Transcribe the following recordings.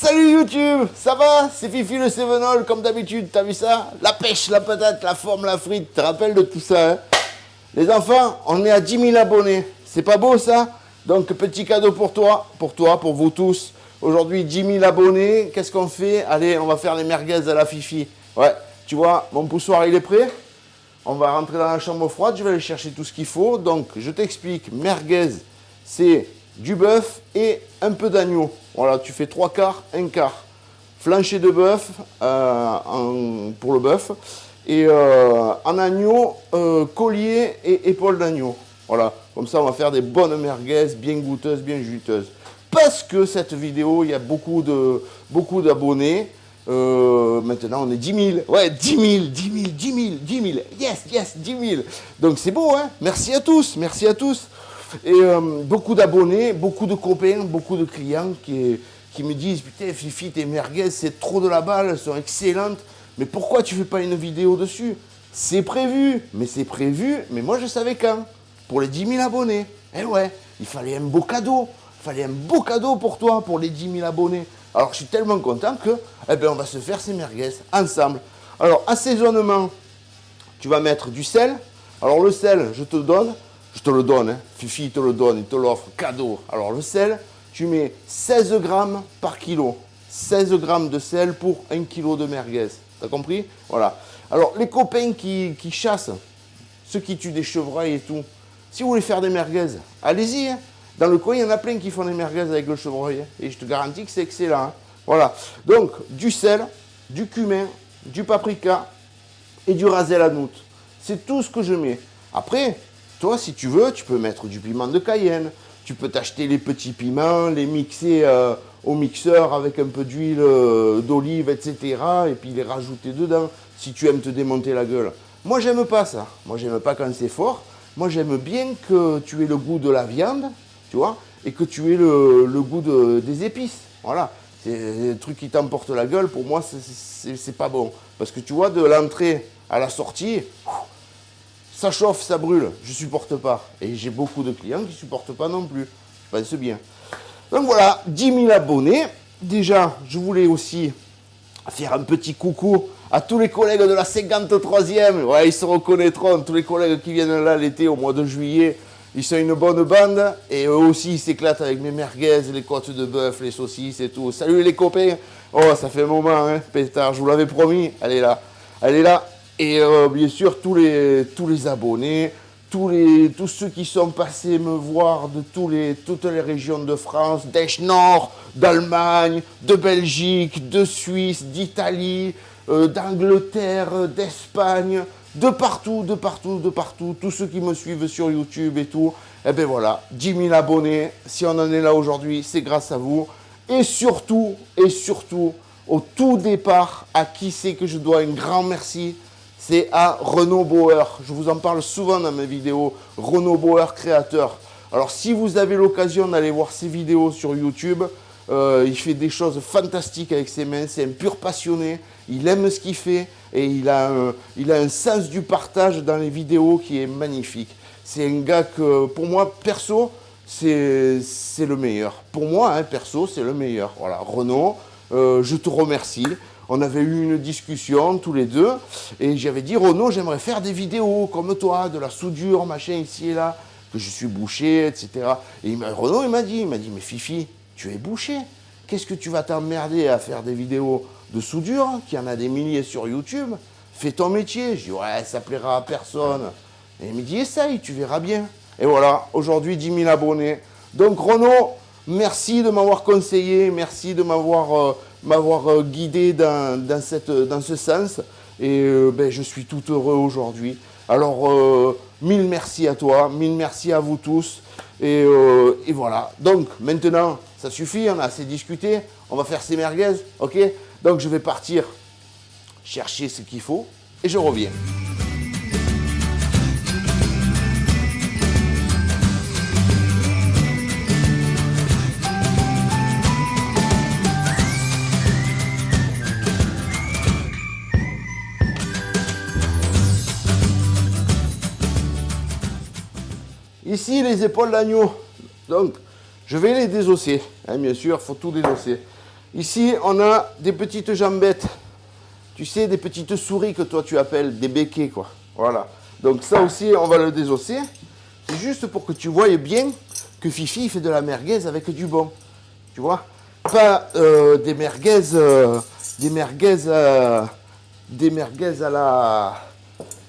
Salut YouTube, ça va? C'est Fifi le Sevenol, comme d'habitude, t'as vu ça? La pêche, la patate, la forme, la frite, tu te rappelles de tout ça, hein? Les enfants, on est à 10 000 abonnés, c'est pas beau ça? Donc petit cadeau pour toi, pour vous tous. Aujourd'hui 10 000 abonnés, qu'est-ce qu'on fait? Allez, on va faire les merguez à la Fifi. Ouais, tu vois, mon poussoir il est prêt. On va rentrer dans la chambre froide, je vais aller chercher tout ce qu'il faut. Donc je t'explique, merguez, c'est du bœuf et un peu d'agneau. Voilà, tu fais 3 quarts, 1 quart. Flancher de bœuf pour le bœuf. Et en agneau, collier et épaule d'agneau. Voilà, comme ça on va faire des bonnes merguez, bien goûteuses, bien juteuses. Parce que cette vidéo, il y a beaucoup d'abonnés. Maintenant on est 10 000. Ouais, 10 000, 10 000, 10 000, 10 000. Yes, 10 000. Donc c'est beau, hein. Merci à tous, merci à tous. Et beaucoup d'abonnés, beaucoup de copains, beaucoup de clients qui me disent « Putain, Fifi, tes merguez, c'est trop de la balle, elles sont excellentes. Mais pourquoi tu fais pas une vidéo dessus ?» C'est prévu, mais moi je savais quand. Pour les 10 000 abonnés. Eh ouais, il fallait un beau cadeau. Il fallait un beau cadeau pour toi, pour les 10 000 abonnés. Alors je suis tellement content que, eh ben, on va se faire ces merguez ensemble. Alors, assaisonnement, tu vas mettre du sel. Alors le sel, je te le donne, hein. Fifi te le donne, il te l'offre, cadeau. Alors le sel, tu mets 16 grammes par kilo. 16 grammes de sel pour 1 kilo de merguez. T'as compris? Voilà. Alors les copains qui chassent, ceux qui tuent des chevreuils et tout, si vous voulez faire des merguez, allez-y, hein. Dans le coin, il y en a plein qui font des merguez avec le chevreuil. Hein. Et je te garantis que c'est excellent. Hein. Voilà. Donc, du sel, du cumin, du paprika et du rasé à la noute. C'est tout ce que je mets. Après, toi, si tu veux, tu peux mettre du piment de Cayenne. Tu peux t'acheter les petits piments, les mixer au mixeur avec un peu d'huile d'olive, etc. Et puis les rajouter dedans, si tu aimes te démonter la gueule. Moi, j'aime pas ça. Moi, j'aime pas quand c'est fort. Moi, j'aime bien que tu aies le goût de la viande, tu vois, et que tu aies le goût des épices. Voilà. C'est des trucs qui t'emportent la gueule. Pour moi, c'est pas bon. Parce que tu vois, de l'entrée à la sortie, ça chauffe, ça brûle. Je supporte pas. Et j'ai beaucoup de clients qui supportent pas non plus. Je pense bien. Donc voilà, 10 000 abonnés. Déjà, je voulais aussi faire un petit coucou à tous les collègues de la 53e. Ouais, ils se reconnaîtront, tous les collègues qui viennent là l'été, au mois de juillet. Ils sont une bonne bande et eux aussi ils s'éclatent avec mes merguez, les côtes de bœuf, les saucisses et tout. Salut les copains. Oh, ça fait un moment, hein, pétard, je vous l'avais promis. Elle est là. Et bien sûr, tous les abonnés, tous ceux qui sont passés me voir de toutes les régions de France, d'Esch Nord, d'Allemagne, de Belgique, de Suisse, d'Italie, d'Angleterre, d'Espagne, de partout, tous ceux qui me suivent sur YouTube et tout, eh ben voilà, 10 000 abonnés, si on en est là aujourd'hui, c'est grâce à vous, et surtout, au tout départ, à qui c'est que je dois un grand merci, c'est à Renaud Bauer, je vous en parle souvent dans mes vidéos, Renaud Bauer créateur. Alors si vous avez l'occasion d'aller voir ses vidéos sur YouTube, il fait des choses fantastiques avec ses mains, c'est un pur passionné, il aime ce qu'il fait et il a un sens du partage dans les vidéos qui est magnifique. C'est un gars que, pour moi, perso, c'est le meilleur. Pour moi, hein, perso, c'est le meilleur. Voilà, Renaud, je te remercie. On avait eu une discussion tous les deux et j'avais dit, Renaud, j'aimerais faire des vidéos comme toi, de la soudure, machin, ici et là, que je suis boucher, etc. Et Renaud, il m'a dit, mais Fifi, tu es boucher. Qu'est-ce que tu vas t'emmerder à faire des vidéos de soudure, qu'il y en a des milliers sur YouTube? Fais ton métier. Je dis, ouais, ça plaira à personne. Et il me dit, essaye, tu verras bien. Et voilà, aujourd'hui, 10 000 abonnés. Donc, Renaud, merci de m'avoir conseillé, merci de m'avoir guidé dans ce sens. Et ben, je suis tout heureux aujourd'hui. Alors, mille merci à toi, mille merci à vous tous. Et voilà. Donc, maintenant, ça suffit, on a assez discuté. On va faire ces merguez, ok? Donc, je vais partir chercher ce qu'il faut et je reviens. Ici, les épaules d'agneau. Donc, je vais les désosser. Hein, bien sûr, il faut tout désosser. Ici, on a des petites jambettes. Tu sais, des petites souris que toi tu appelles des béquets, quoi. Voilà. Donc ça aussi, on va le désosser. C'est juste pour que tu voyes bien que Fifi il fait de la merguez avec du bon. Tu vois? Pas des merguez,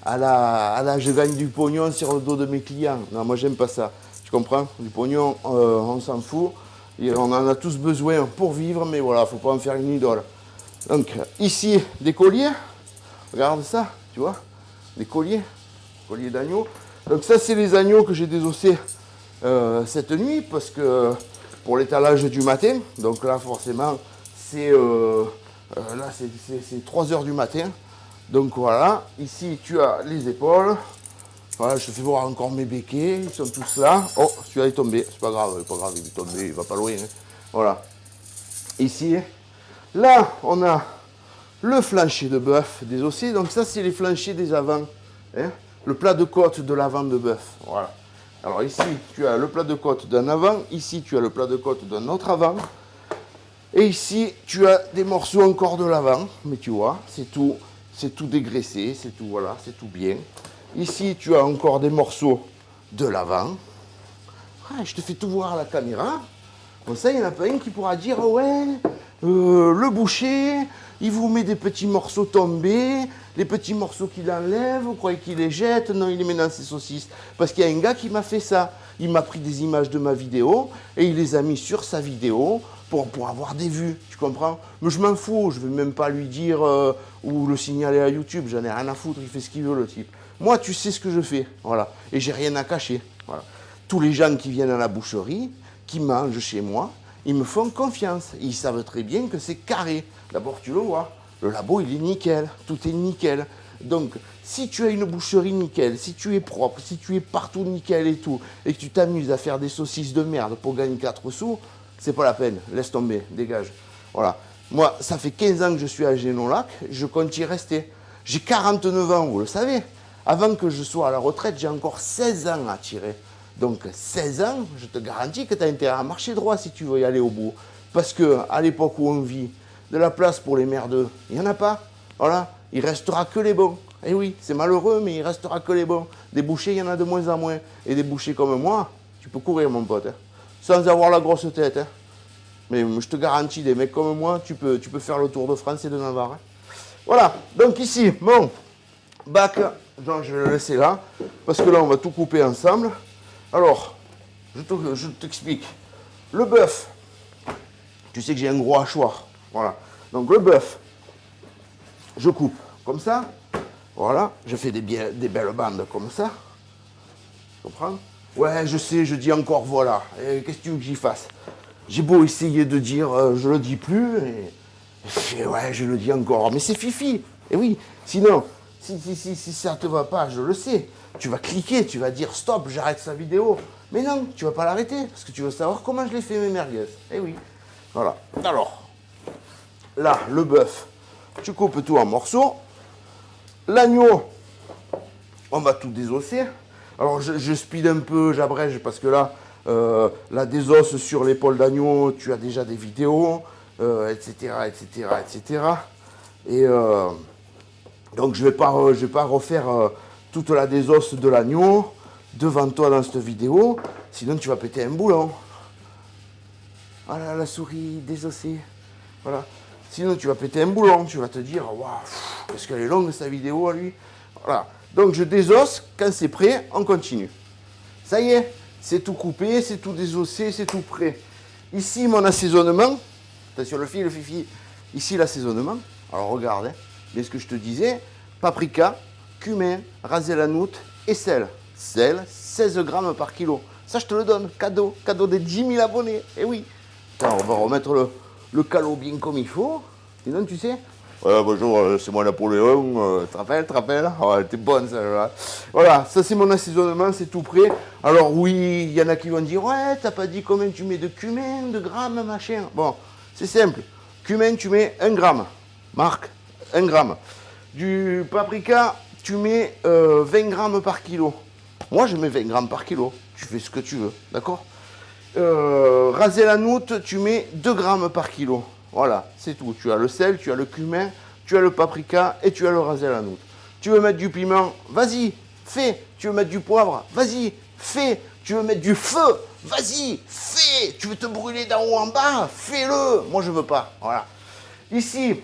à la je gagne du pognon sur le dos de mes clients. Non, moi j'aime pas ça. Tu comprends? Du pognon, on s'en fout. Et on en a tous besoin pour vivre, mais voilà, faut pas en faire une idole. Donc ici, des colliers. Regarde ça, tu vois? Des colliers d'agneau. Donc ça, c'est les agneaux que j'ai désossés cette nuit, parce que pour l'étalage du matin. Donc là, forcément, c'est 3 heures du matin. Donc voilà, ici, tu as les épaules. Voilà, je te fais voir encore mes béquets, ils sont tous là. Oh, celui-là est tombé, c'est pas grave, il est tombé, il va pas loin. Hein. Voilà. Ici, là, on a le flancher de bœuf désossé. Donc ça, c'est les flanchers des avants. Hein. Le plat de côte de l'avant de bœuf. Voilà. Alors ici, tu as le plat de côte d'un avant. Ici, tu as le plat de côte d'un autre avant. Et ici, tu as des morceaux encore de l'avant. Mais tu vois, c'est tout dégraissé, c'est tout, voilà, c'est tout bien. Ici, tu as encore des morceaux de l'avant. Ah, je te fais tout voir à la caméra. Comme ça, il n'y en a pas un qui pourra dire oh ouais, le boucher, il vous met des petits morceaux tombés, les petits morceaux qu'il enlève, vous croyez qu'il les jette? Non, il les met dans ses saucisses. Parce qu'il y a un gars qui m'a fait ça. Il m'a pris des images de ma vidéo et il les a mis sur sa vidéo pour avoir des vues, tu comprends? Mais je m'en fous, je ne vais même pas lui dire ou le signaler à YouTube, j'en ai rien à foutre, il fait ce qu'il veut le type. Moi, tu sais ce que je fais, voilà, et j'ai rien à cacher. Voilà. Tous les gens qui viennent à la boucherie, qui mangent chez moi, ils me font confiance. Ils savent très bien que c'est carré. D'abord, tu le vois, le labo, il est nickel, tout est nickel. Donc, si tu as une boucherie nickel, si tu es propre, si tu es partout nickel et tout, et que tu t'amuses à faire des saucisses de merde pour gagner 4 sous, c'est pas la peine, laisse tomber, dégage. Voilà. Moi, ça fait 15 ans que je suis à Génolac, je compte y rester. J'ai 49 ans, vous le savez. Avant que je sois à la retraite, j'ai encore 16 ans à tirer. Donc 16 ans, je te garantis que tu as intérêt à marcher droit si tu veux y aller au bout. Parce qu'à l'époque où on vit, de la place pour les merdeux, il n'y en a pas. Voilà, il restera que les bons. Eh oui, c'est malheureux, mais il restera que les bons. Des bouchers, il y en a de moins en moins. Et des bouchers comme moi, tu peux courir, mon pote. Hein. Sans avoir la grosse tête. Hein. Mais je te garantis, des mecs comme moi, tu peux faire le tour de France et de Navarre. Hein. Voilà, donc ici, mon bac, donc je vais le laisser là, parce que là, on va tout couper ensemble. Alors, je t'explique. Le bœuf, tu sais que j'ai un gros hachoir. Voilà. Donc le bœuf, je coupe comme ça. Voilà. Je fais des belles bandes comme ça. Tu comprends? Ouais, je sais, je dis encore voilà. Qu'est-ce que tu veux que j'y fasse? J'ai beau essayer de dire je le dis plus. Et ouais, je le dis encore. Mais c'est Fifi. Et oui, sinon, si ça te va pas, je le sais. Tu vas cliquer, tu vas dire stop, j'arrête sa vidéo. Mais non, tu vas pas l'arrêter, parce que tu veux savoir comment je l'ai fait mes merguez. Eh oui. Voilà. Alors, là, le bœuf, tu coupes tout en morceaux. L'agneau, on va tout désosser. Alors, je speed un peu, j'abrège, parce que là, la désosse sur l'épaule d'agneau, tu as déjà des vidéos, etc., etc., etc. Et donc, je vais pas refaire toute la désosse de l'agneau devant toi dans cette vidéo, sinon tu vas péter un boulon. Voilà la souris désossée. Voilà. Sinon tu vas péter un boulon, tu vas te dire waouh, est-ce qu'elle est longue sa vidéo à lui. Voilà. Donc je désosse, quand c'est prêt, on continue. Ça y est, c'est tout coupé, c'est tout désossé, c'est tout prêt. Ici mon assaisonnement. Attention le fifi. Ici l'assaisonnement. Alors regarde, hein, bien ce que je te disais, paprika, cumin, rasé la noute et sel. Sel, 16 grammes par kilo. Ça, je te le donne, cadeau des 10 000 abonnés. Eh oui. Attends, on va remettre le calot bien comme il faut. Sinon, tu sais. Bonjour, c'est moi Napoléon. Tu te rappelles oh, t'es bonne, celle-là. Voilà, ça, c'est mon assaisonnement, c'est tout prêt. Alors, oui, il y en a qui vont dire ouais, t'as pas dit combien tu mets de cumin, de grammes, machin. Bon, c'est simple. Cumin, tu mets 1 gramme. Marc, 1 gramme. Du paprika, tu mets 20 grammes par kilo. Moi, je mets 20 grammes par kilo. Tu fais ce que tu veux, d'accord? Raser la noute, tu mets 2 grammes par kilo. Voilà, c'est tout. Tu as le sel, tu as le cumin, tu as le paprika et tu as le ras el hanout. Tu veux mettre du piment, vas-y, fais. Tu veux mettre du poivre, vas-y, fais. Tu veux mettre du feu, vas-y, fais. Tu veux te brûler d'en haut en bas, fais-le. Moi, je veux pas. Voilà. Ici,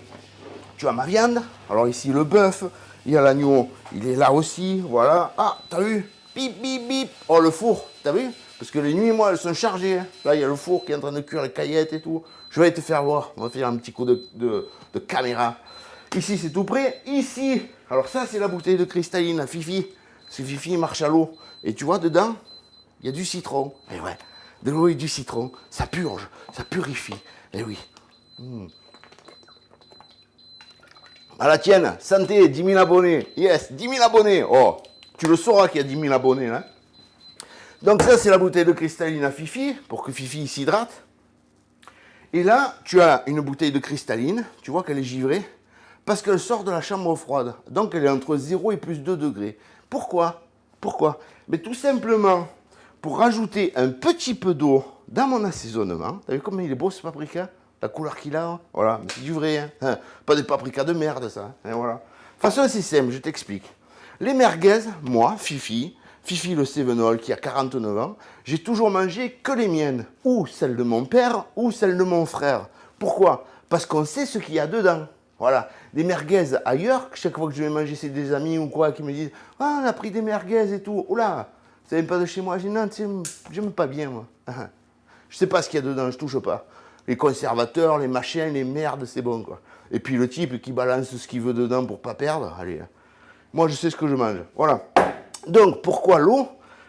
tu as ma viande. Alors ici, le bœuf. Il y a l'agneau, il est là aussi. Voilà. Ah, t'as vu? Bip, bip, bip. Oh, le four, t'as vu? Parce que les nuits, moi, elles sont chargées. Là, il y a le four qui est en train de cuire les caillettes et tout. Je vais te faire voir. On va faire un petit coup de caméra. Ici, c'est tout prêt. Ici, alors ça, c'est la bouteille de cristalline à Fifi. C'est Fifi, il marche à l'eau. Et tu vois, dedans, il y a du citron. Et ouais, de l'eau et du citron, ça purge, ça purifie. Et oui. À la tienne, santé, 10 000 abonnés. Yes, 10 000 abonnés. Oh, tu le sauras qu'il y a 10 000 abonnés, là. Donc ça, c'est la bouteille de cristalline à Fifi, pour que Fifi s'hydrate. Et là, tu as une bouteille de cristalline, tu vois qu'elle est givrée, parce qu'elle sort de la chambre froide. Donc elle est entre 0 et plus 2 degrés. Pourquoi? Pourquoi? Mais tout simplement, pour rajouter un petit peu d'eau dans mon assaisonnement. T'as vu comme il est beau ce paprika? La couleur qu'il a, hein. Voilà, c'est du vrai, hein. Pas des paprikas de merde, ça. Hein, voilà. De toute façon, c'est simple, je t'explique. Les merguez, moi, Fifi le Cévenol, qui a 49 ans, j'ai toujours mangé que les miennes, ou celles de mon père, ou celles de mon frère. Pourquoi? Parce qu'on sait ce qu'il y a dedans. Voilà. Des merguez ailleurs, chaque fois que je vais manger, c'est des amis ou quoi qui me disent « Ah, on a pris des merguez et tout. » Oula, ça vient pas de chez moi. Je dis « Non, tu sais, j'aime pas bien, moi. » Je sais pas ce qu'il y a dedans, je touche pas. Les conservateurs, les machins, les merdes, c'est bon, quoi. Et puis le type qui balance ce qu'il veut dedans pour pas perdre, allez. Moi, je sais ce que je mange. Voilà. Donc, pourquoi l'eau?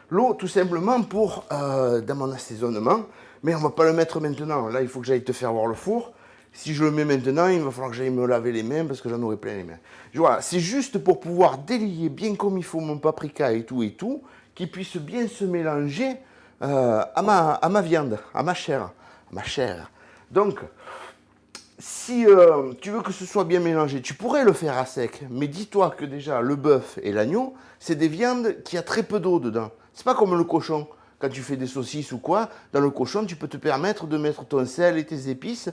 L'eau, tout simplement, pour, dans mon assaisonnement. Mais on va pas le mettre maintenant. Là, il faut que j'aille te faire voir le four. Si je le mets maintenant, il va falloir que j'aille me laver les mains parce que j'en aurai plein les mains. Voilà, c'est juste pour pouvoir délier bien comme il faut mon paprika et tout, qu'il puisse bien se mélanger à ma viande, à ma chair. Donc, si tu veux que ce soit bien mélangé, tu pourrais le faire à sec. Mais dis-toi que déjà, le bœuf et l'agneau, c'est des viandes qui a très peu d'eau dedans. C'est pas comme le cochon. Quand tu fais des saucisses ou quoi, dans le cochon, tu peux te permettre de mettre ton sel et tes épices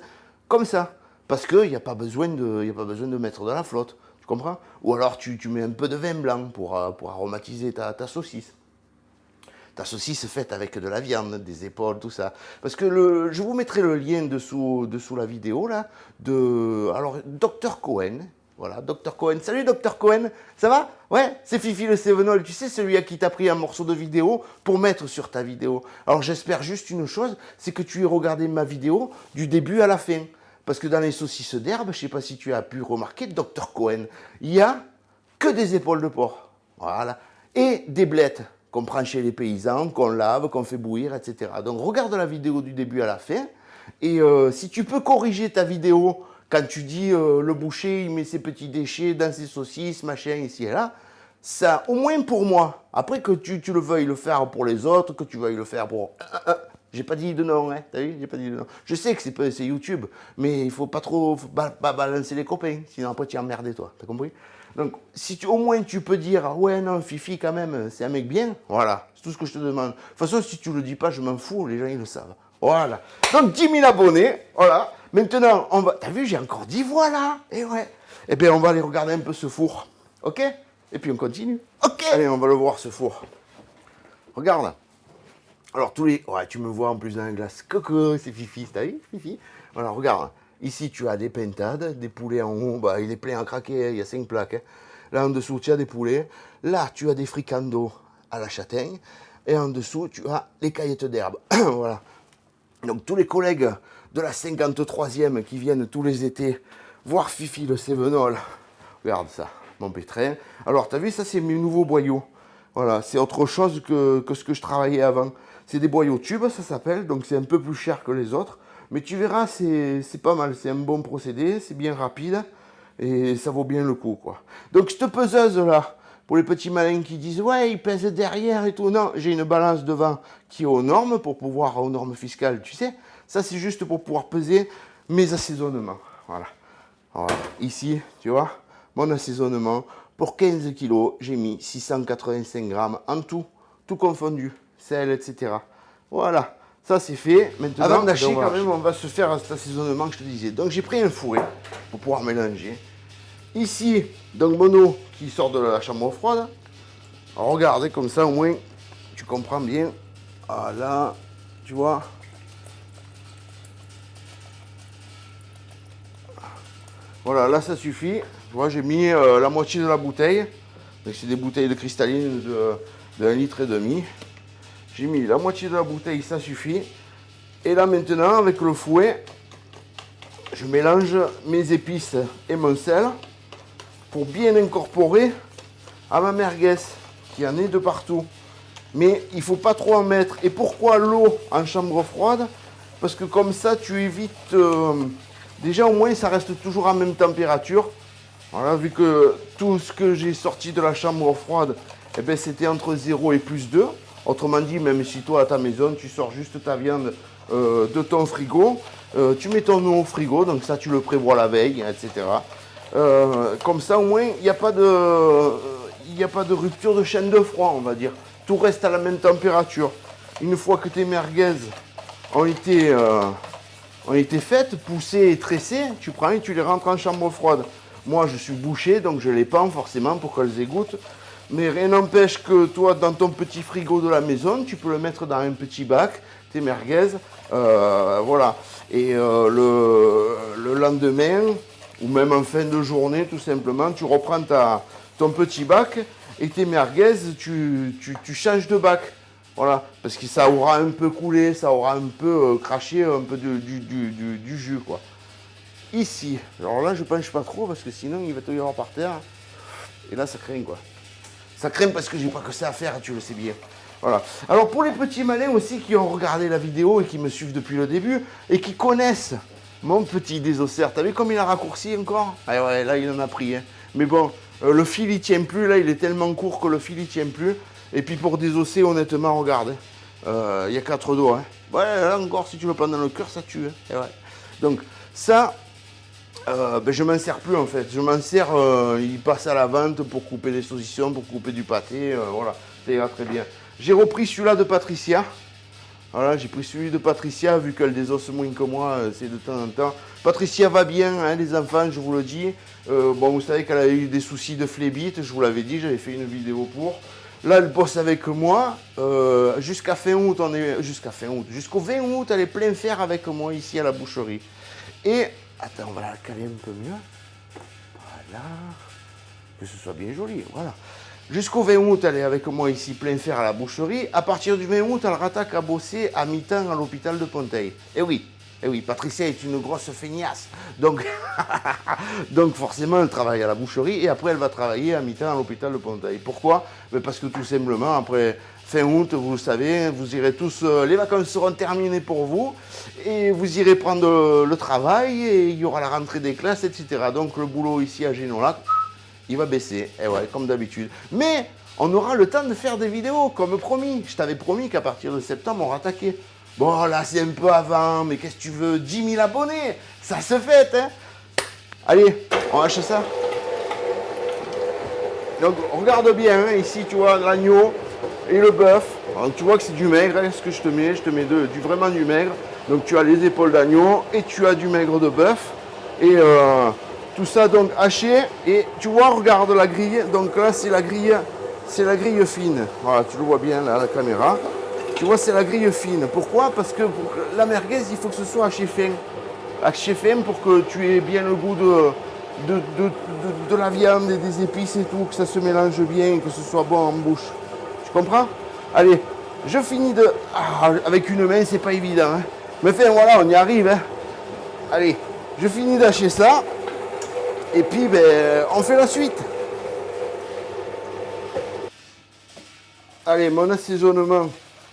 comme ça. Parce qu'il n'y a pas besoin de mettre de la flotte. Tu comprends? Ou alors tu mets un peu de vin blanc pour aromatiser ta saucisse. Ta saucisse faite avec de la viande, des épaules, tout ça. Parce que je vous mettrai le lien dessous la vidéo, là, alors, Dr Cohen. Voilà, Dr Cohen. Salut Dr Cohen, ça va? Ouais, c'est Fifi le Cévenol, tu sais, celui à qui t'as pris un morceau de vidéo pour mettre sur ta vidéo. Alors j'espère juste une chose, c'est que tu aies regardé ma vidéo du début à la fin. Parce que dans les saucisses d'herbe, je ne sais pas si tu as pu remarquer, Dr Cohen, il n'y a que des épaules de porc. Voilà. Et des blettes qu'on prend chez les paysans, qu'on lave, qu'on fait bouillir, etc. Donc regarde la vidéo du début à la fin. Et si tu peux corriger ta vidéo quand tu dis le boucher, il met ses petits déchets dans ses saucisses, machin, ici et là, ça, au moins pour moi, après que tu le veuilles le faire pour les autres, que tu veuilles le faire pour... J'ai pas dit de nom, hein, t'as vu? J'ai pas dit de nom. Je sais que c'est YouTube, mais il faut pas trop pas balancer les copains, sinon après tu es emmerdé toi, t'as compris? Donc, si au moins tu peux dire, ouais, non, Fifi, quand même, c'est un mec bien, voilà, c'est tout ce que je te demande. De toute façon, si tu le dis pas, je m'en fous, les gens, ils le savent. Voilà. Donc, 10 000 abonnés, voilà. Maintenant, on va... T'as vu, j'ai encore 10 voix, là. Et ouais. Eh bien, on va aller regarder un peu ce four, ok? Et puis, on continue. Ok. Allez, on va le voir, ce four. Regarde. Alors, ouais, tu me vois en plus dans la glace. Coucou, c'est Fifi, t'as vu, Fifi? Voilà, regarde. Ici, tu as des pintades, des poulets en haut. Bah, il est plein à craquer, il y a 5 plaques. Hein. Là, en dessous, tu as des poulets. Là, tu as des fricandeaux à la châtaigne. Et en dessous, tu as les caillettes d'herbe. Voilà. Donc, tous les collègues de la 53e qui viennent tous les étés voir Fifi le Cévenol. Regarde ça, mon pétrin. Alors, tu as vu, ça, c'est mes nouveaux boyaux. Voilà, c'est autre chose que ce que je travaillais avant. C'est des boyaux tubes, ça s'appelle. Donc, c'est un peu plus cher que les autres. Mais tu verras, c'est pas mal, c'est un bon procédé, c'est bien rapide et ça vaut bien le coup, quoi. Donc cette peseuse là, pour les petits malins qui disent ouais, il pèse derrière et tout, non, j'ai une balance devant qui est aux normes pour pouvoir, aux normes fiscales, tu sais. Ça c'est juste pour pouvoir peser mes assaisonnements, voilà. Alors, ici, tu vois, mon assaisonnement, pour 15 kilos, j'ai mis 685 grammes en tout, tout confondu, sel, etc. Voilà. Ça, c'est fait. Maintenant, avant d'acheter, dommage. quand même, on va se faire cet assaisonnement que je te disais. Donc, j'ai pris un fouet pour pouvoir mélanger. Ici, donc, mon eau qui sort de la chambre froide. Alors, regardez, comme ça, au moins, tu comprends bien. Voilà, tu vois. Voilà, là, ça suffit. Tu vois, j'ai mis la moitié de la bouteille. Donc, c'est des bouteilles de cristalline de 1,5 litre. J'ai mis la moitié de la bouteille, ça suffit. Et là, maintenant, avec le fouet, je mélange mes épices et mon sel pour bien incorporer à ma merguez, qui en est de partout. Mais il ne faut pas trop en mettre. Et pourquoi l'eau en chambre froide? Parce que comme ça, tu évites... déjà, au moins, ça reste toujours à même température. Voilà, vu que tout ce que j'ai sorti de la chambre froide, eh ben, c'était entre 0 et +2. Autrement dit, même si toi, à ta maison, tu sors juste ta viande de ton frigo, tu mets ton eau au frigo, donc ça, tu le prévois la veille, etc. Comme ça, au moins, il n'y a pas de rupture de chaîne de froid, on va dire. Tout reste à la même température. Une fois que tes merguez ont été faites, poussées et tressées, tu prends et tu les rentres en chambre froide. Moi, je suis bouché, donc je les pends forcément pour qu'elles égoutent. Mais rien n'empêche que toi, dans ton petit frigo de la maison, tu peux le mettre dans un petit bac, tes merguez, voilà. Et le lendemain, ou même en fin de journée, tout simplement, tu reprends ton petit bac et tes merguez, tu changes de bac. Voilà, parce que ça aura un peu coulé, ça aura un peu craché un peu du jus, quoi. Ici, alors là, je ne penche pas trop parce que sinon, il va te y avoir par terre. Et là, ça craint, quoi. Ça craint parce que j'ai pas que ça à faire, tu le sais bien. Voilà. Alors, pour les petits malins aussi qui ont regardé la vidéo et qui me suivent depuis le début et qui connaissent mon petit désosseur, t'as vu comme il a raccourci encore? Ah ouais, là, il en a pris, hein. Mais bon, le fil, il tient plus. Là, il est tellement court que le fil, il tient plus. Et puis, pour désosser, honnêtement, regarde. Il y a 4 doigts. Hein. Ouais, là encore, si tu le prends dans le cœur, ça tue. Hein. Et ouais. Donc, ça... ben, je m'en sers plus en fait, je m'en sers, il passe à la vente pour couper des saucissons, pour couper du pâté, voilà, ça ira très bien. J'ai repris celui-là de Patricia, voilà, j'ai pris celui de Patricia, vu qu'elle désosse moins que moi, c'est de temps en temps. Patricia va bien, hein, les enfants, je vous le dis. Bon, vous savez qu'elle a eu des soucis de phlébite, je vous l'avais dit, j'avais fait une vidéo pour. Là, elle bosse avec moi, jusqu'à fin août, jusqu'au 20 août, elle est plein fer avec moi ici à la boucherie. Et... attends, on va la caler un peu mieux. Voilà. Que ce soit bien joli, voilà. Jusqu'au 20 août, elle est avec moi ici, plein fer à la boucherie. À partir du 20 août, elle rattaque à bosser à mi-temps à l'hôpital de Ponteil. Eh oui, Patricia est une grosse feignasse. Donc, donc forcément, elle travaille à la boucherie et après, elle va travailler à mi-temps à l'hôpital de Ponteil. Pourquoi? Parce que tout simplement, après... fin août, vous le savez, vous irez tous, les vacances seront terminées pour vous et vous irez prendre le travail et il y aura la rentrée des classes, etc. Donc le boulot ici à Génolac, il va baisser, et ouais, comme d'habitude. Mais on aura le temps de faire des vidéos, comme promis. Je t'avais promis qu'à partir de septembre, on rattaquait. Bon, là, c'est un peu avant, mais qu'est-ce que tu veux? 10 000 abonnés, ça se fait, hein? Allez, on hache ça. Donc, regarde bien, hein, ici, tu vois, l'agneau et le bœuf. Alors, tu vois que c'est du maigre, hein, ce que je te mets vraiment du maigre. Donc, tu as les épaules d'agneau et tu as du maigre de bœuf. Et tout ça, donc, haché. Et tu vois, regarde la grille. Donc là, c'est la grille fine. Voilà, tu le vois bien, là, à la caméra. Tu vois, c'est la grille fine. Pourquoi? Parce que pour la merguez, il faut que ce soit haché fin. Haché fin pour que tu aies bien le goût de la viande et des épices et tout, que ça se mélange bien, que ce soit bon en bouche. Tu comprends? Allez, je finis de... Ah, avec une main, c'est pas évident. Hein. Mais enfin, voilà, on y arrive. Hein. Allez, je finis d'acheter ça. Et puis, ben, on fait la suite. Allez, mon assaisonnement.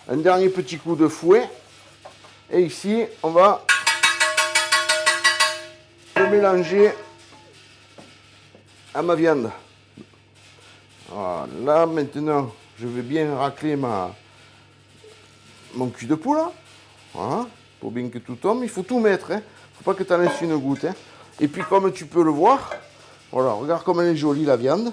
Un dernier petit coup de fouet. Et ici, on va le mélanger à ma viande. Voilà, maintenant, je vais bien racler mon cul de poule. Voilà, pour bien que tout tombe. Il faut tout mettre. Hein. Faut pas que tu en laisses une goutte. Hein. Et puis, comme tu peux le voir, voilà, regarde comme elle est jolie la viande.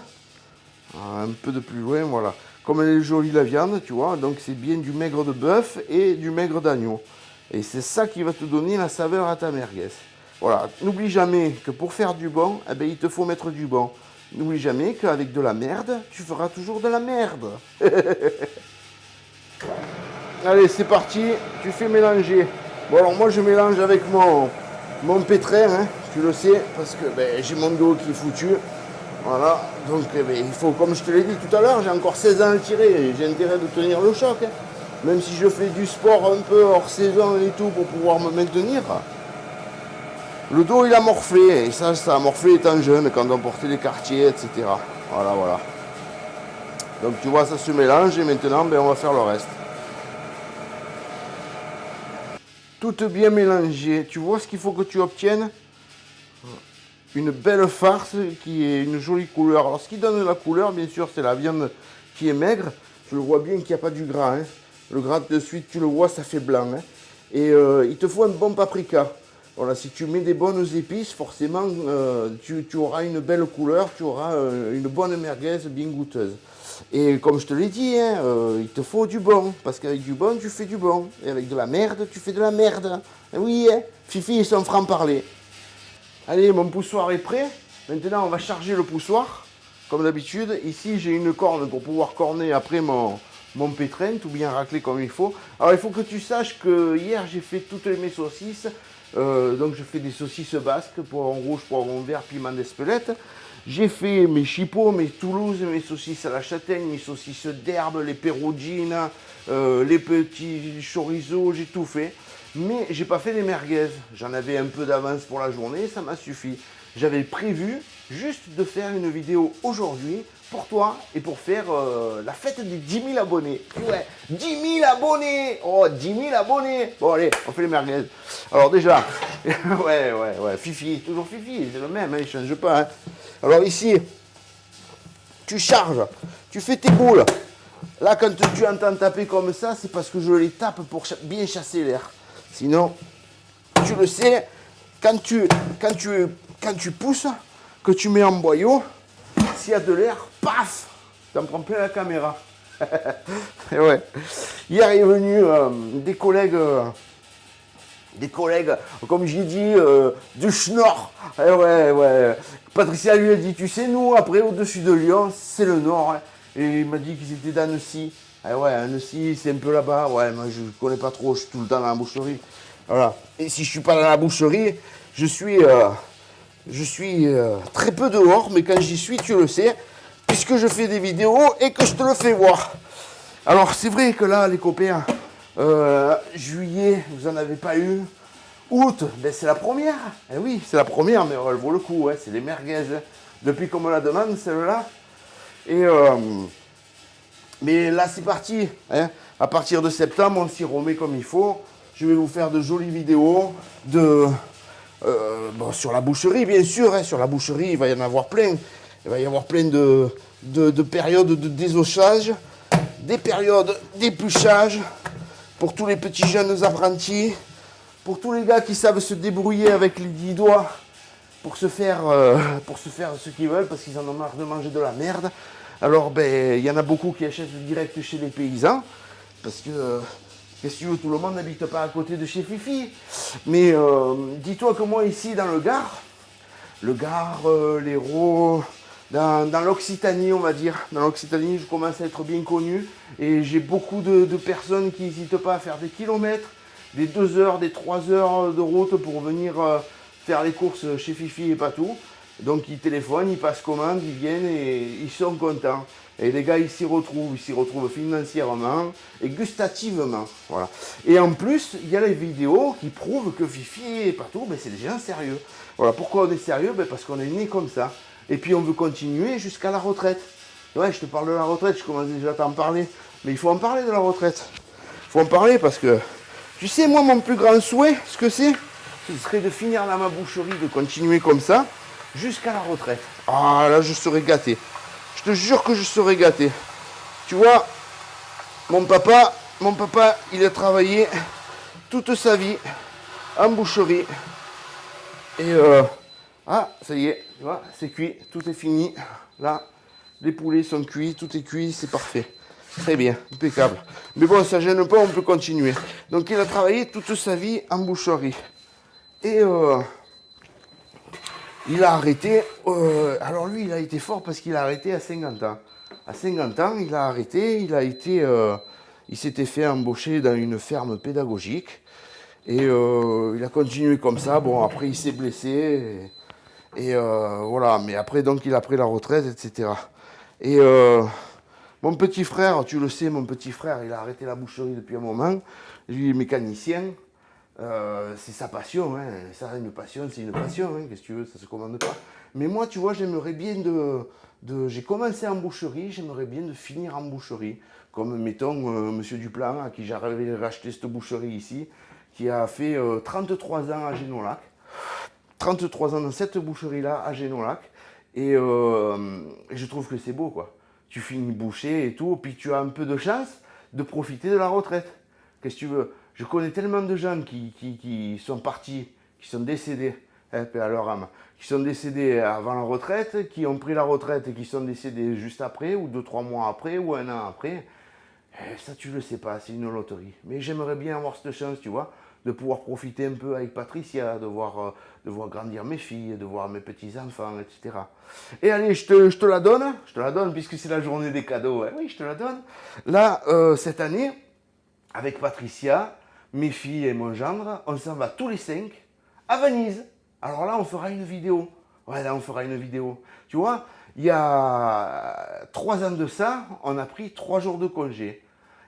Un peu de plus loin, voilà. comme elle est jolie la viande, tu vois. Donc c'est bien du maigre de bœuf et du maigre d'agneau. Et c'est ça qui va te donner la saveur à ta merguez. Voilà, n'oublie jamais que pour faire du bon, eh ben, il te faut mettre du bon. N'oublie jamais qu'avec de la merde, tu feras toujours de la merde. Allez, c'est parti, tu fais mélanger. Bon, alors moi je mélange avec mon pétrin, hein, tu le sais, parce que ben, j'ai mon dos qui est foutu. Voilà, donc eh ben, il faut, comme je te l'ai dit tout à l'heure, j'ai encore 16 ans à tirer, j'ai intérêt de tenir le choc. Hein. Même si je fais du sport un peu hors saison et tout pour pouvoir me maintenir. Le dos il a morflé, et ça a morflé étant jeune, quand on portait les quartiers, etc. Voilà, voilà. Donc tu vois, ça se mélange et maintenant ben, on va faire le reste. Tout bien mélangé. Tu vois ce qu'il faut que tu obtiennes? Une belle farce qui est une jolie couleur. Alors ce qui donne la couleur, bien sûr, c'est la viande qui est maigre. Tu le vois bien qu'il n'y a pas du gras. Hein. Le gras de suite, tu le vois, ça fait blanc. Hein. Et il te faut un bon paprika. Voilà, si tu mets des bonnes épices, forcément, tu auras une belle couleur, tu auras une bonne merguez bien goûteuse. Et comme je te l'ai dit, hein, il te faut du bon, parce qu'avec du bon, tu fais du bon. Et avec de la merde, tu fais de la merde. Et oui, hein, Fifi, ils sont francs-parler. Allez, mon poussoir est prêt. Maintenant, on va charger le poussoir, comme d'habitude. Ici, j'ai une corne pour pouvoir corner après mon pétrin, tout bien raclé comme il faut. Alors, il faut que tu saches que hier, j'ai fait toutes mes saucisses. Donc, je fais des saucisses basques, poivron rouge, poivron vert, piment d'Espelette. J'ai fait mes chipots, mes Toulouse, mes saucisses à la châtaigne, mes saucisses d'herbe, les perugines, les petits chorizo, j'ai tout fait. Mais j'ai pas fait les merguez. J'en avais un peu d'avance pour la journée, ça m'a suffi. J'avais prévu juste de faire une vidéo aujourd'hui pour toi et pour faire la fête des 10 000 abonnés. Ouais, 10 000 abonnés. Oh, 10 000 abonnés. Bon, allez, on fait les merguez. Alors déjà, ouais, Fifi, toujours Fifi, c'est le même, hein, il ne change pas. Hein. Alors ici, tu charges, tu fais tes boules. Là, quand tu entends taper comme ça, c'est parce que je les tape pour bien chasser l'air. Sinon, tu le sais, quand tu pousses, que tu mets en boyau, s'il y a de l'air, paf, t'en prends plein la caméra. Et ouais. Hier, il est venu des collègues, comme j'ai dit, du Schnorr. Et ouais. Patricia lui a dit, tu sais, nous, après, au-dessus de Lyon, c'est le Nord. Hein. Et il m'a dit qu'ils étaient d'Annecy. Ah ouais, Annecy, c'est un peu là-bas. Ouais, moi, je ne connais pas trop, je suis tout le temps dans la boucherie. Voilà. Et si je ne suis pas dans la boucherie, je suis très peu dehors, mais quand j'y suis, tu le sais, puisque je fais des vidéos et que je te le fais voir. Alors, c'est vrai que là, les copains, juillet, vous n'en avez pas eu. Août, ben c'est la première. Eh oui, c'est la première, mais elle vaut le coup. Hein. C'est les merguez. Hein. Depuis qu'on me la demande, celle-là. Et mais là, c'est parti. Hein. À partir de septembre, on s'y remet comme il faut. Je vais vous faire de jolies vidéos bon, sur la boucherie, bien sûr. Hein. Sur la boucherie, il va y en avoir plein. Il va y avoir plein de périodes de désossage, des périodes d'épluchage pour tous les petits jeunes apprentis. Pour tous les gars qui savent se débrouiller avec les 10 doigts pour se faire ce qu'ils veulent parce qu'ils en ont marre de manger de la merde. Alors, ben, il y en a beaucoup qui achètent direct chez les paysans parce que, qu'est-ce que tu veux, tout le monde n'habite pas à côté de chez Fifi. Mais dis-toi que moi, ici, dans le Gard, l'Hérault, dans l'Occitanie, on va dire. Dans l'Occitanie, je commence à être bien connu et j'ai beaucoup de personnes qui n'hésitent pas à faire des kilomètres, des 2 heures, des 3 heures de route pour venir faire les courses chez Fifi et Patou. Donc ils téléphonent, ils passent commande, ils viennent et ils sont contents. Et les gars, ils s'y retrouvent financièrement et gustativement. Voilà. Et en plus, il y a les vidéos qui prouvent que Fifi et Patou, ben, c'est des gens sérieux. Voilà. Pourquoi on est sérieux? Ben, parce qu'on est né comme ça. Et puis on veut continuer jusqu'à la retraite. Ouais, je te parle de la retraite, je commence déjà à t'en parler. Mais il faut en parler de la retraite. Il faut en parler parce que... Tu sais, moi, mon plus grand souhait, ce que c'est, ce serait de finir dans ma boucherie, de continuer comme ça, jusqu'à la retraite. Ah, là, je serais gâté. Je te jure que je serais gâté. Tu vois, mon papa, il a travaillé toute sa vie en boucherie. Et, ça y est, tu vois, c'est cuit, tout est fini. Là, les poulets sont cuits, tout est cuit, c'est parfait. Très bien, impeccable. Mais bon, ça gêne pas, on peut continuer. Donc il a travaillé toute sa vie en boucherie. Et il a arrêté, alors lui il a été fort parce qu'il a arrêté à 50 ans. À 50 ans, il a arrêté, il s'était fait embaucher dans une ferme pédagogique. Et il a continué comme ça. Bon, après il s'est blessé. Et voilà, mais après donc il a pris la retraite, etc. Et mon petit frère, tu le sais, mon petit frère, il a arrêté la boucherie depuis un moment. Lui, il est mécanicien. C'est sa passion, hein. Ça, une passion, c'est une passion, hein. Qu'est-ce que tu veux, ça se commande pas. Mais moi, tu vois, j'aimerais bien j'ai commencé en boucherie, j'aimerais bien de finir en boucherie. Comme, mettons, Monsieur Duplan, à qui j'avais racheté cette boucherie ici, qui a fait 33 ans à Génolac. 33 ans dans cette boucherie-là, à Génolac. Et je trouve que c'est beau, quoi. Tu finis boucher et tout, puis tu as un peu de chance de profiter de la retraite. Qu'est-ce que tu veux? Je connais tellement de gens qui sont partis, qui sont décédés, hein, paix à leur âme, qui sont décédés avant la retraite, qui ont pris la retraite et qui sont décédés juste après, ou 2-3 mois après, ou un an après. Ça, tu le sais pas, c'est une loterie. Mais j'aimerais bien avoir cette chance, tu vois, de pouvoir profiter un peu avec Patricia, de voir grandir mes filles, de voir mes petits-enfants, etc. Et allez, je te la donne, puisque c'est la journée des cadeaux. Hein. Oui, je te la donne. Là, cette année, avec Patricia, mes filles et mon gendre, on s'en va tous les 5 à Venise. Alors là, on fera une vidéo. Ouais, là, on fera une vidéo. Tu vois, il y a 3 ans de ça, on a pris 3 jours de congé.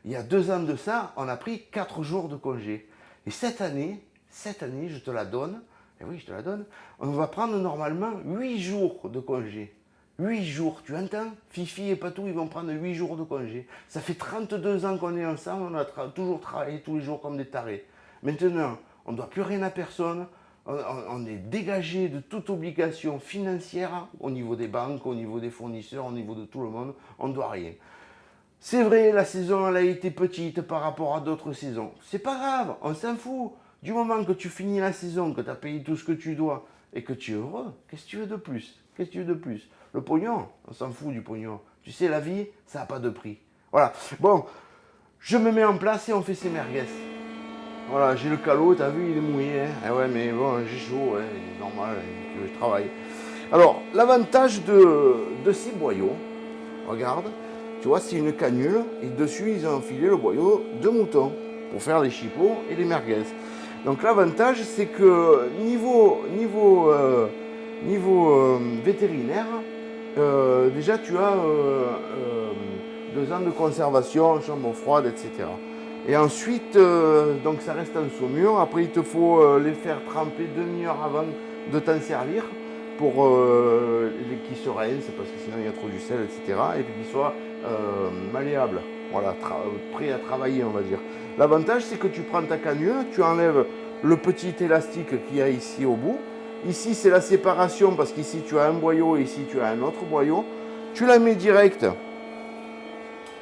Il y a 2 ans de ça, on a pris 4 jours de congé. Et cette année, je te la donne. Et oui, je te la donne. On va prendre normalement 8 jours de congé. 8 jours, tu entends? Fifi et Patou, ils vont prendre 8 jours de congé. Ça fait 32 ans qu'on est ensemble, on a toujours travaillé tous les jours comme des tarés. Maintenant, on ne doit plus rien à personne. On est dégagé de toute obligation financière au niveau des banques, au niveau des fournisseurs, au niveau de tout le monde. On ne doit rien. C'est vrai, la saison elle a été petite par rapport à d'autres saisons. C'est pas grave, on s'en fout. Du moment que tu finis la saison, que tu as payé tout ce que tu dois et que tu es heureux, qu'est-ce que tu veux de plus? Qu'est-ce que tu veux de plus? Le pognon, on s'en fout du pognon. Tu sais, la vie, ça n'a pas de prix. Voilà. Bon, je me mets en place et on fait ces merguez. Voilà, j'ai le calot, t'as vu, il est mouillé. Hein. Ah ouais, mais bon, j'ai chaud, hein, c'est normal, je travaille. Alors, l'avantage de ces boyaux, regarde, tu vois, c'est une canule et dessus, ils ont enfilé le boyau de mouton pour faire les chipots et les merguez. Donc, l'avantage, c'est que niveau vétérinaire, déjà, tu as 2 ans de conservation, chambre froide, etc. Et ensuite, donc ça reste en saumure. Après, il te faut les faire tremper demi-heure avant de t'en servir pour qu'ils se rincent, parce que sinon il y a trop du sel, etc. Et puis qu'ils soient malléables, voilà, prêts à travailler, on va dire. L'avantage, c'est que tu prends ta canule, tu enlèves le petit élastique qu'il y a ici au bout. Ici, c'est la séparation, parce qu'ici, tu as un boyau et ici, tu as un autre boyau. Tu la mets direct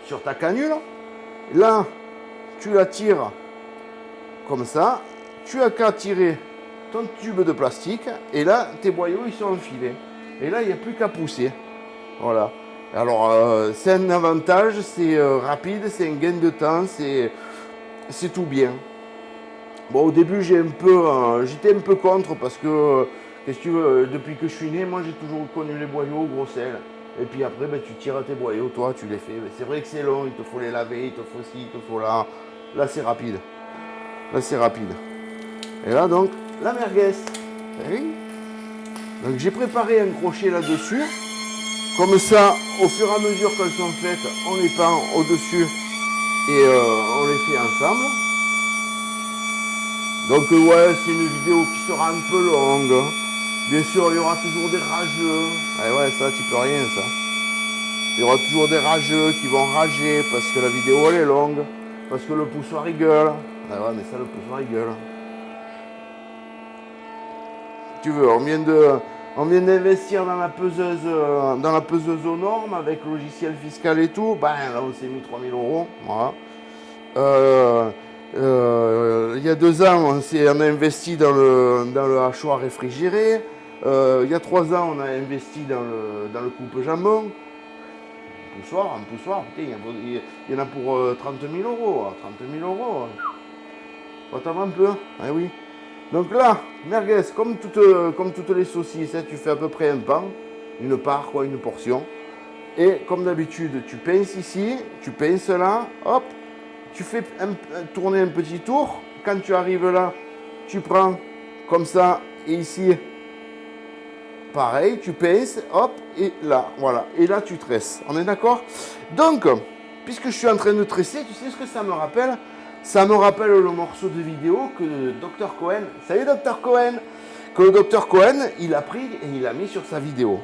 sur ta canule. Là, tu la tires comme ça, tu as qu'à tirer ton tube de plastique et là tes boyaux ils sont enfilés et là il n'y a plus qu'à pousser. Voilà. Alors c'est un avantage, c'est rapide, c'est un gain de temps, c'est tout bien. Bon, au début j'étais un peu contre parce que qu'est-ce que tu veux, depuis que je suis né, moi j'ai toujours connu les boyaux gros sel. Et puis après, ben, tu tires tes boyaux, toi, tu les fais. Ben, c'est vrai que c'est long, il te faut les laver, il te faut ci, il te faut là. Là, c'est rapide. Là, c'est rapide. Et là, donc, la merguez. Oui. Donc, j'ai préparé un crochet là-dessus. Comme ça, au fur et à mesure qu'elles sont faites, on les pend au-dessus et on les fait ensemble. Donc, ouais, c'est une vidéo qui sera un peu longue. Bien sûr, il y aura toujours des rageux. Eh ouais, ça, tu peux rien, ça. Il y aura toujours des rageux qui vont rager parce que la vidéo, elle est longue. Parce que le poussoir, il gueule. Ah ouais, mais ça, le poussoir, il gueule. Tu veux, on vient d'investir dans la peseuse aux normes avec logiciel fiscal et tout. Ben, là, on s'est mis 3 000 €. Voilà. Il y a 2 ans, on a investi dans le hachoir réfrigéré. Il y a 3 ans, on a investi dans le coupe-jambon. un poussoir, putain, il y en a pour 30 000 euros. 30 000 euros. Attends un peu. Ah oui. Donc là, merguez, comme toutes les saucisses, hein, tu fais à peu près un pan, une part, quoi, une portion. Et comme d'habitude, tu pinces ici, tu pinces là, hop, tu fais tourner un petit tour. Quand tu arrives là, tu prends comme ça, et ici, pareil, tu pinces, hop, et là, voilà. Et là, tu tresses. On est d'accord? Donc, puisque je suis en train de tresser, tu sais ce que ça me rappelle? Ça me rappelle le morceau de vidéo que le Dr Cohen, salut Dr Cohen, que le Dr Cohen, il a pris et il a mis sur sa vidéo.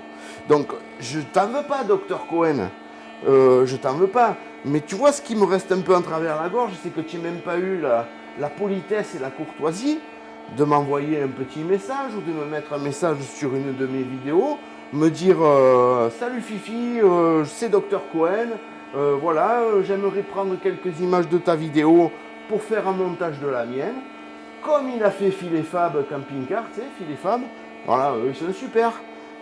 Donc, je t'en veux pas, Dr Cohen, je t'en veux pas. Mais tu vois, ce qui me reste un peu en travers la gorge, c'est que tu n'as même pas eu la politesse et la courtoisie de m'envoyer un petit message ou de me mettre un message sur une de mes vidéos, me dire salut Fifi, c'est Dr Cohen, voilà, j'aimerais prendre quelques images de ta vidéo pour faire un montage de la mienne, comme il a fait Phil et Fab Camping Car, tu sais, Phil et Fab, voilà, ils sont super.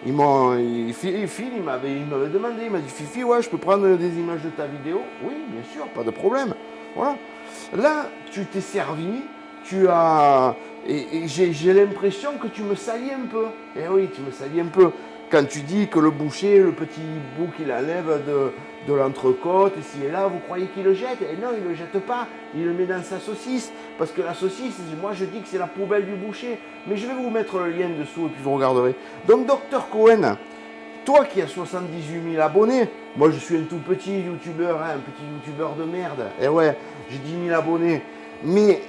Phil, il m'avait demandé, il m'a dit Fifi, ouais, je peux prendre des images de ta vidéo? Oui, bien sûr, pas de problème. Voilà. Là, tu t'es servi, tu as. Et j'ai l'impression que tu me salis un peu. Eh oui, tu me salis un peu. Quand tu dis que le boucher, le petit bout qu'il enlève de l'entrecôte, ici et là, vous croyez qu'il le jette? Et non, il ne le jette pas. Il le met dans sa saucisse. Parce que la saucisse, moi je dis que c'est la poubelle du boucher. Mais je vais vous mettre le lien dessous et puis vous regarderez. Donc, Dr Cohen, toi qui as 78 000 abonnés, moi je suis un tout petit youtubeur, hein, un petit youtubeur de merde. Et ouais, j'ai 10 000 abonnés. Mais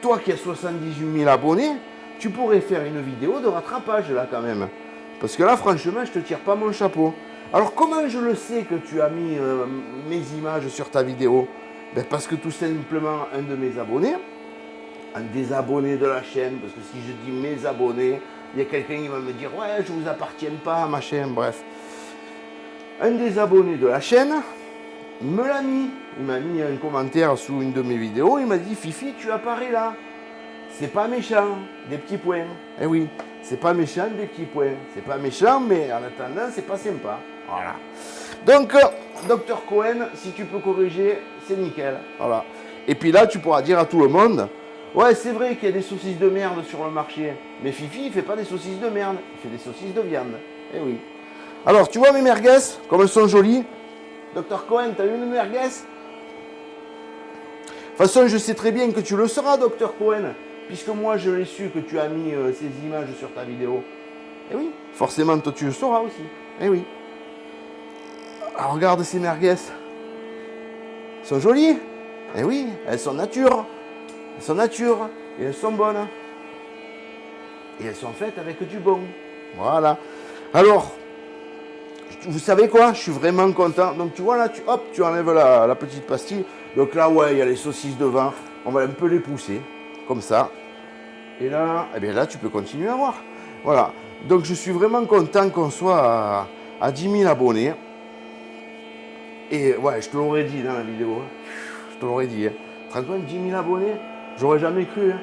toi qui as 78 000 abonnés, tu pourrais faire une vidéo de rattrapage là quand même. Parce que là, franchement, je ne te tire pas mon chapeau. Alors, comment je le sais que tu as mis mes images sur ta vidéo? Ben, parce que tout simplement, un de mes abonnés, un des abonnés de la chaîne, parce que si je dis mes abonnés, il y a quelqu'un qui va me dire « Ouais, je ne vous appartiens pas, machin, bref. » Un des abonnés de la chaîne me l'a mis. Il m'a mis un commentaire sous une de mes vidéos. Il m'a dit « Fifi, tu apparais là. C'est pas méchant, des petits points. » Eh oui. C'est pas méchant, des petits points. C'est pas méchant, mais en attendant, c'est pas sympa. Voilà. Donc, Dr Cohen, si tu peux corriger, c'est nickel. Voilà. Et puis là, tu pourras dire à tout le monde, ouais, c'est vrai qu'il y a des saucisses de merde sur le marché. Mais Fifi, il fait pas des saucisses de merde. Il fait des saucisses de viande. Eh oui. Alors, tu vois mes merguez, comme elles sont jolies. Dr Cohen, t'as eu une merguez? De toute façon, je sais très bien que tu le seras, Dr Cohen. Puisque moi, je l'ai su que tu as mis ces images sur ta vidéo. Eh oui, forcément, toi, tu le sauras aussi. Eh oui. Alors, regarde ces merguez. Elles sont jolies. Eh oui, elles sont nature. Elles sont nature. Et elles sont bonnes. Et elles sont faites avec du bon. Voilà. Alors, vous savez quoi? Je suis vraiment content. Donc, tu vois là, hop, tu enlèves la petite pastille. Donc là, ouais, il y a les saucisses devant. On va un peu les pousser. Comme ça. Et là, eh bien là, tu peux continuer à voir. Voilà. Donc, je suis vraiment content qu'on soit à 10 000 abonnés. Et ouais, je te l'aurais dit dans la vidéo. Je te l'aurais dit. Hein. 10 000 abonnés, j'aurais jamais cru. Hein.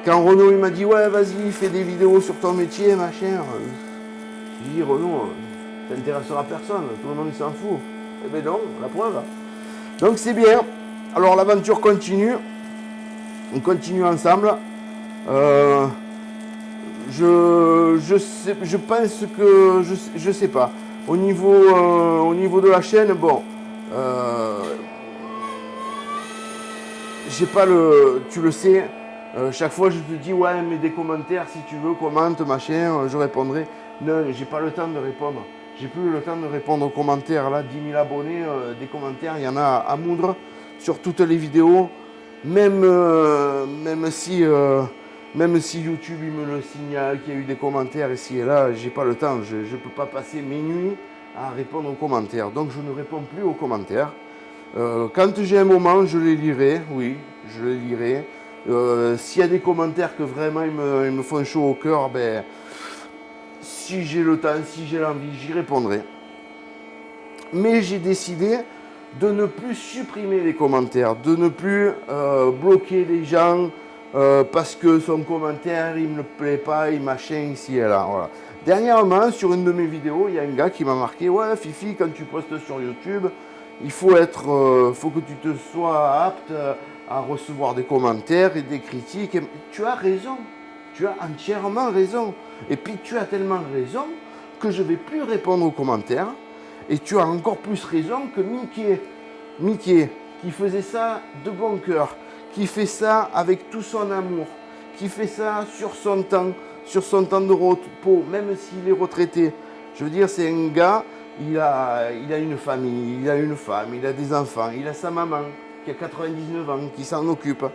Quand Renaud il m'a dit, ouais, vas-y, fais des vidéos sur ton métier, machin. J'ai dit, Renaud, ça n'intéressera personne. Tout le monde s'en fout. Eh bien non, la preuve. Donc, c'est bien. Alors, l'aventure continue. On continue ensemble. Je pense que je sais pas. Au niveau de la chaîne, bon, j'ai pas tu le sais. Chaque fois, je te dis ouais, mets des commentaires si tu veux, commente, machin, je répondrai. Non, j'ai pas le temps de répondre. J'ai plus le temps de répondre aux commentaires. Là, 10 000 abonnés, des commentaires, il y en a à moudre sur toutes les vidéos. Même si YouTube il me le signale qu'il y a eu des commentaires ici et là, j'ai pas le temps. Je ne peux pas passer mes nuits à répondre aux commentaires. Donc je ne réponds plus aux commentaires. Quand j'ai un moment, je les lirai. Oui, je les lirai. S'il y a des commentaires que vraiment ils me font chaud au cœur, ben, si j'ai le temps, si j'ai l'envie, j'y répondrai. Mais j'ai décidé de ne plus supprimer les commentaires, de ne plus bloquer les gens parce que son commentaire, il me plaît pas, il machin ici et là. Voilà. Dernièrement, sur une de mes vidéos, il y a un gars qui m'a marqué, ouais, Fifi, quand tu postes sur YouTube, il faut que tu te sois apte à recevoir des commentaires et des critiques. Et tu as raison, tu as entièrement raison. Et puis tu as tellement raison que je ne vais plus répondre aux commentaires. Et tu as encore plus raison que Mickey, qui faisait ça de bon cœur, qui fait ça avec tout son amour, qui fait ça sur son temps de repos, même s'il est retraité. Je veux dire, c'est un gars, il a une famille, il a une femme, il a des enfants, il a sa maman qui a 99 ans, qui s'en occupe.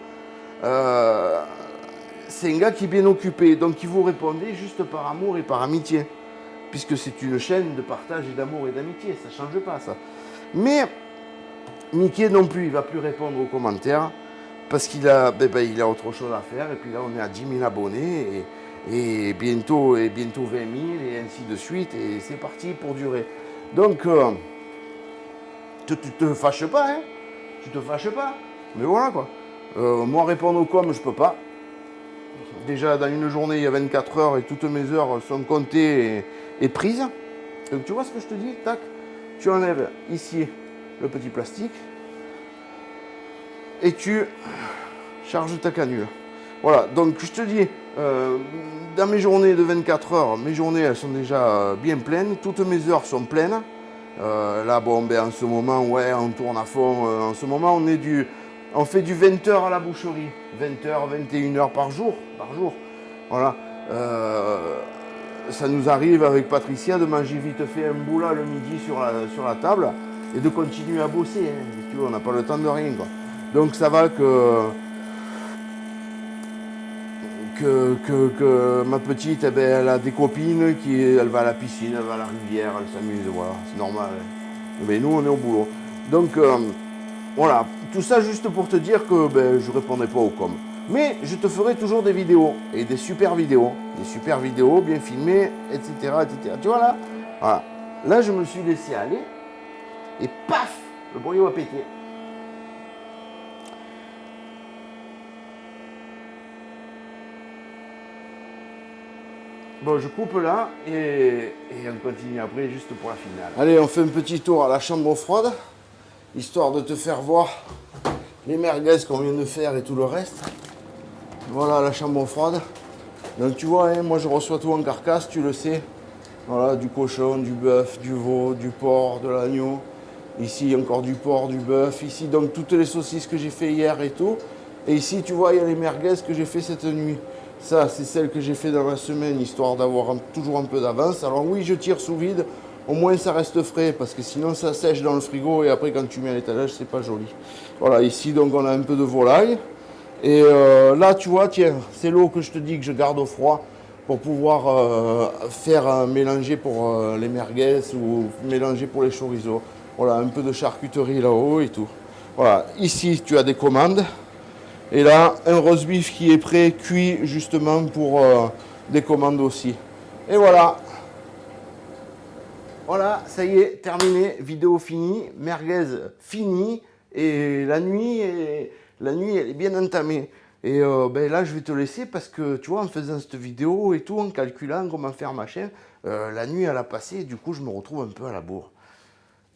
C'est un gars qui est bien occupé, donc il vous répondez juste par amour et par amitié, puisque c'est une chaîne de partage et d'amour et d'amitié, ça ne change pas ça. Mais Mickey non plus, il ne va plus répondre aux commentaires, parce qu'il a, il a autre chose à faire, et puis là on est à 10 000 abonnés, et bientôt 20 000, et ainsi de suite, et c'est parti pour durer. Donc, tu te fâches pas, hein, tu te fâches pas, mais voilà quoi. Moi répondre aux coms, je peux pas. Déjà dans une journée, il y a 24 heures, et toutes mes heures sont comptées et prises. Donc tu vois ce que je te dis, tac, tu enlèves ici le petit plastique, et tu charges ta canule. Voilà, donc je te dis, dans mes journées de 24 heures, mes journées elles sont déjà bien pleines, toutes mes heures sont pleines. Là, bon, en ce moment, ouais, on tourne à fond. En ce moment, on fait du 20 heures à la boucherie, 20 heures, 21 heures par jour. Voilà. Ça nous arrive avec Patricia de manger vite fait un bout là le midi sur la table et de continuer à bosser. Hein. Tu vois, on n'a pas le temps de rien, quoi. Donc ça va que ma petite, eh ben, elle a des copines, elle va à la piscine, elle va à la rivière, elle s'amuse, voilà, c'est normal. Hein. Mais nous, on est au boulot. Donc, voilà, tout ça juste pour te dire que je ne répondrai pas aux coms. Mais je te ferai toujours des vidéos, et des super vidéos bien filmées, etc., etc. Tu vois là, voilà. Là, je me suis laissé aller, et paf, le boyau a pété. Bon, je coupe là et on continue après juste pour la finale. Allez, on fait un petit tour à la chambre froide, histoire de te faire voir les merguez qu'on vient de faire et tout le reste. Voilà la chambre froide. Donc tu vois, hein, moi je reçois tout en carcasse, tu le sais. Voilà, du cochon, du bœuf, du veau, du porc, de l'agneau. Ici encore du porc, du bœuf. Ici donc toutes les saucisses que j'ai fait hier et tout. Et ici tu vois, il y a les merguez que j'ai fait cette nuit. Ça, c'est celle que j'ai fait dans la semaine, histoire d'avoir toujours un peu d'avance. Alors oui, je tire sous vide, au moins ça reste frais, parce que sinon ça sèche dans le frigo, et après quand tu mets à l'étalage, c'est pas joli. Voilà, ici donc on a un peu de volaille. Et là, tu vois, tiens, c'est l'eau que je te dis que je garde au froid, pour pouvoir faire mélanger pour les merguez, ou mélanger pour les chorizo. Voilà, un peu de charcuterie là-haut et tout. Voilà, ici tu as des commandes. Et là, un roast beef qui est prêt, cuit justement pour des commandes aussi. Et voilà. Voilà, ça y est, terminé, vidéo finie, merguez finie. Et la nuit, elle est bien entamée. Et là, je vais te laisser parce que, tu vois, en faisant cette vidéo et tout, en calculant comment faire machin, la nuit, elle a passé et du coup, je me retrouve un peu à la bourre.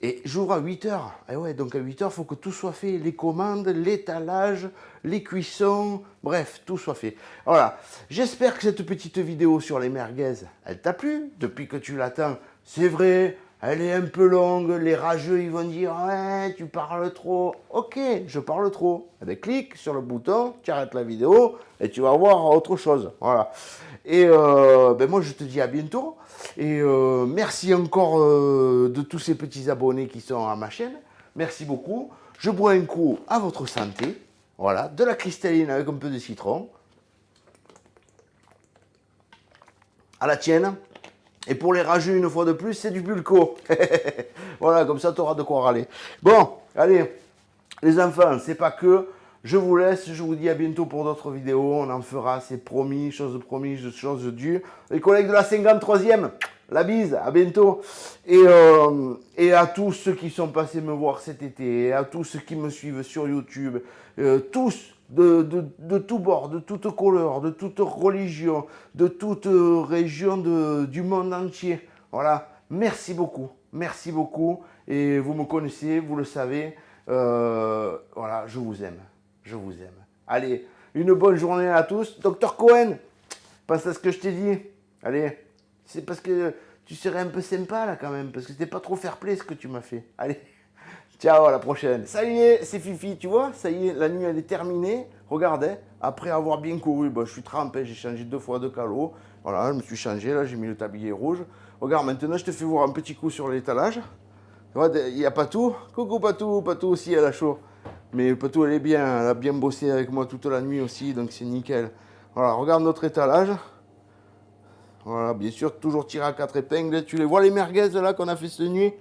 Et j'ouvre à 8 heures. Et ouais, donc à 8 heures, il faut que tout soit fait. Les commandes, l'étalage, les cuissons, bref, tout soit fait. Voilà. J'espère que cette petite vidéo sur les merguez, elle t'a plu depuis que tu l'attends. C'est vrai, elle est un peu longue. Les rageux, ils vont dire, ouais, tu parles trop. Ok, je parle trop. Eh bien, clique sur le bouton, tu arrêtes la vidéo et tu vas voir autre chose. Voilà. Et moi, je te dis à bientôt. Et merci encore de tous ces petits abonnés qui sont à ma chaîne. Merci beaucoup. Je bois un coup à votre santé. Voilà, de la cristalline avec un peu de citron. À la tienne. Et pour les rageux, une fois de plus, c'est du Bulco. Voilà, comme ça, tu auras de quoi râler. Bon, allez, les enfants, c'est pas que. Je vous laisse, je vous dis à bientôt pour d'autres vidéos. On en fera, c'est promis, chose due. Les collègues de la 53e, la bise, à bientôt. Et à tous ceux qui sont passés me voir cet été, et à tous ceux qui me suivent sur YouTube, tous, de tout bord, de toute couleur, de toute religion, de toute région du monde entier. Voilà, merci beaucoup, et vous me connaissez, vous le savez, voilà, je vous aime, je vous aime. Allez, une bonne journée à tous. Docteur Cohen, pense à ce que je t'ai dit. Allez, c'est parce que tu serais un peu sympa là quand même, parce que c'était pas trop fair play ce que tu m'as fait. Allez, ciao, à la prochaine. Ça y est, c'est Fifi, tu vois, ça y est, la nuit elle est terminée. Regarde, hein, après avoir bien couru, je suis trempé, j'ai changé 2 fois de calot. Voilà, je me suis changé, là j'ai mis le tablier rouge. Regarde, maintenant je te fais voir un petit coup sur l'étalage. Tu vois, il y a Patou. Coucou Patou, Patou aussi elle a chaud. Mais Patou elle est bien, elle a bien bossé avec moi toute la nuit aussi, donc c'est nickel. Voilà, regarde notre étalage. Voilà, bien sûr, toujours tiré à 4 épingles. Tu les vois les merguez là qu'on a fait cette nuit?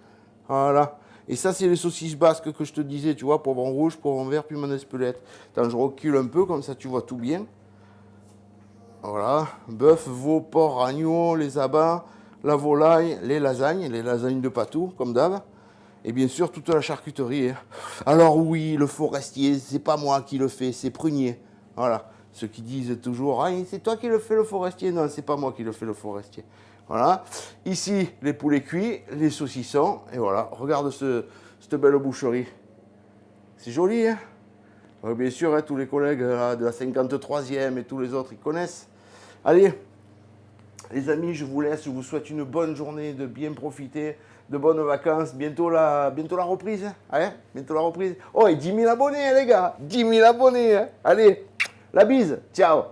Voilà. Et ça, c'est les saucisses basques que je te disais, tu vois, poivron rouge, poivron vert, piment d'Espelette. Attends, je recule un peu, comme ça tu vois tout bien. Voilà. Bœuf, veau, porc, agneau, les abats, la volaille, les lasagnes de Patou, comme d'hab. Et bien sûr, toute la charcuterie. Hein. Alors oui, le forestier, c'est pas moi qui le fais, c'est Prunier. Voilà. Ceux qui disent toujours, ah, c'est toi qui le fais le forestier. Non, c'est pas moi qui le fais le forestier. Voilà. Ici, les poulets cuits, les saucissons. Et voilà, regarde cette belle boucherie. C'est joli, hein? Bien sûr, hein, tous les collègues là, de la 53e et tous les autres, ils connaissent. Allez, les amis, je vous laisse. Je vous souhaite une bonne journée, de bien profiter, de bonnes vacances. Bientôt la reprise. Hein, bientôt la reprise. Oh, et 10 000 abonnés, hein, les gars. 10 000 abonnés. Hein. Allez, la bise. Ciao.